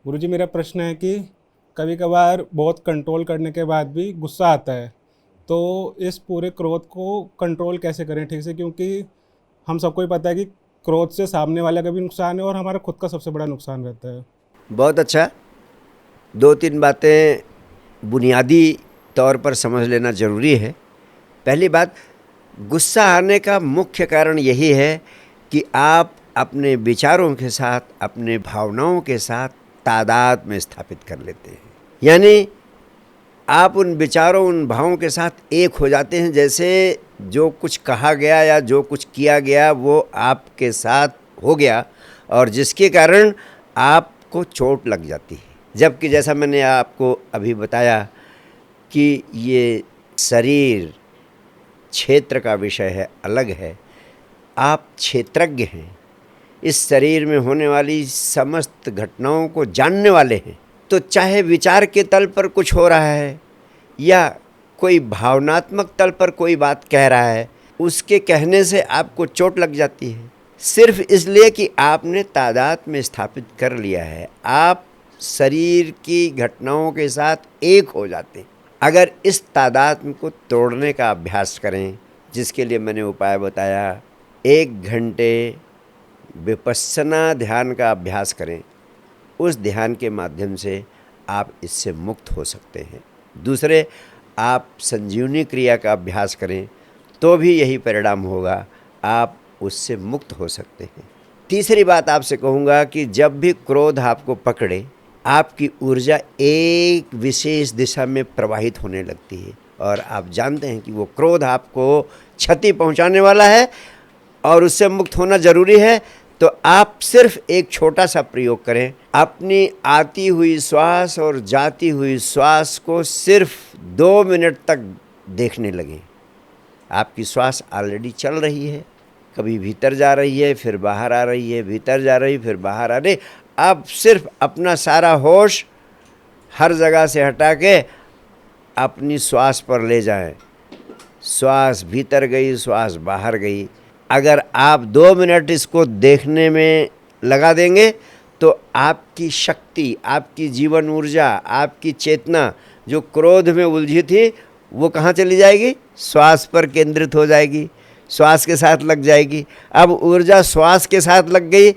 गुरुजी मेरा प्रश्न है कि कभी कभार बहुत कंट्रोल करने के बाद भी गुस्सा आता है, तो इस पूरे क्रोध को कंट्रोल कैसे करें ठीक से, क्योंकि हम सबको ही पता है कि क्रोध से सामने वाले का भी नुकसान है और हमारा खुद का सबसे बड़ा नुकसान रहता है। बहुत अच्छा। 2-3 बातें बुनियादी तौर पर समझ लेना ज़रूरी है। पहली बात, गुस्सा आने का मुख्य कारण यही है कि आप अपने विचारों के साथ, अपने भावनाओं के साथ तादाद में स्थापित कर लेते हैं। यानी आप उन विचारों, उन भावों के साथ एक हो जाते हैं। जैसे जो कुछ कहा गया या जो कुछ किया गया वो आपके साथ हो गया और जिसके कारण आपको चोट लग जाती है। जबकि जैसा मैंने आपको अभी बताया कि ये शरीर क्षेत्र का विषय है, अलग है। आप क्षेत्रज्ञ हैं, इस शरीर में होने वाली समस्त घटनाओं को जानने वाले हैं। तो चाहे विचार के तल पर कुछ हो रहा है या कोई भावनात्मक तल पर कोई बात कह रहा है, उसके कहने से आपको चोट लग जाती है, सिर्फ इसलिए कि आपने तादाद में स्थापित कर लिया है। आप शरीर की घटनाओं के साथ एक हो जाते हैं। अगर इस तादाद को तोड़ने का अभ्यास करें, जिसके लिए मैंने उपाय बताया, 1 घंटे विपश्यना ध्यान का अभ्यास करें, उस ध्यान के माध्यम से आप इससे मुक्त हो सकते हैं। दूसरे, आप संजीवनी क्रिया का अभ्यास करें तो भी यही परिणाम होगा, आप उससे मुक्त हो सकते हैं। तीसरी बात आपसे कहूँगा कि जब भी क्रोध आपको पकड़े, आपकी ऊर्जा एक विशेष दिशा में प्रवाहित होने लगती है और आप जानते हैं कि वो क्रोध आपको क्षति पहुँचाने वाला है और उससे मुक्त होना ज़रूरी है। तो आप सिर्फ एक छोटा सा प्रयोग करें, अपनी आती हुई श्वास और जाती हुई श्वास को सिर्फ 2 मिनट तक देखने लगें। आपकी श्वास ऑलरेडी चल रही है, कभी भीतर जा रही है, फिर बाहर आ रही है, भीतर जा रही, फिर बाहर आ रही। अब सिर्फ अपना सारा होश हर जगह से हटा के अपनी श्वास पर ले जाएं। श्वास भीतर गई, श्वास बाहर गई। अगर आप 2 मिनट इसको देखने में लगा देंगे तो आपकी शक्ति, आपकी जीवन ऊर्जा, आपकी चेतना जो क्रोध में उलझी थी वो कहाँ चली जाएगी? श्वास पर केंद्रित हो जाएगी, श्वास के साथ लग जाएगी। अब ऊर्जा श्वास के साथ लग गई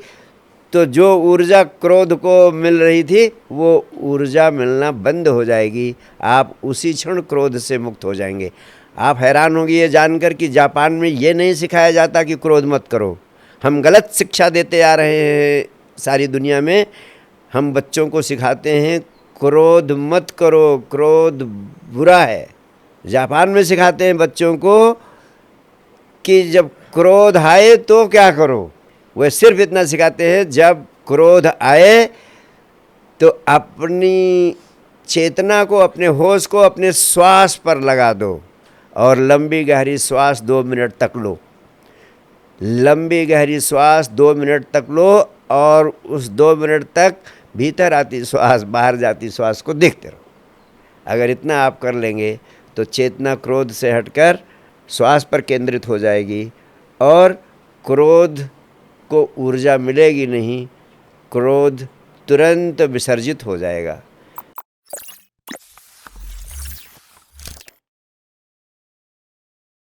तो जो ऊर्जा क्रोध को मिल रही थी वो ऊर्जा मिलना बंद हो जाएगी। आप उसी क्षण क्रोध से मुक्त हो जाएंगे। आप हैरान होंगे ये जानकर कि जापान में ये नहीं सिखाया जाता कि क्रोध मत करो। हम गलत शिक्षा देते आ रहे हैं सारी दुनिया में। हम बच्चों को सिखाते हैं क्रोध मत करो, क्रोध बुरा है। जापान में सिखाते हैं बच्चों को कि जब क्रोध आए तो क्या करो। वे सिर्फ इतना सिखाते हैं जब क्रोध आए तो अपनी चेतना को, अपने होश को अपने श्वास पर लगा दो और लंबी गहरी श्वास 2 मिनट तक लो। लंबी गहरी श्वास 2 मिनट तक लो और उस 2 मिनट तक भीतर आती श्वास, बाहर जाती श्वास को देखते रहो। अगर इतना आप कर लेंगे तो चेतना क्रोध से हटकर श्वास पर केंद्रित हो जाएगी और क्रोध को ऊर्जा मिलेगी नहीं, क्रोध तुरंत विसर्जित हो जाएगा।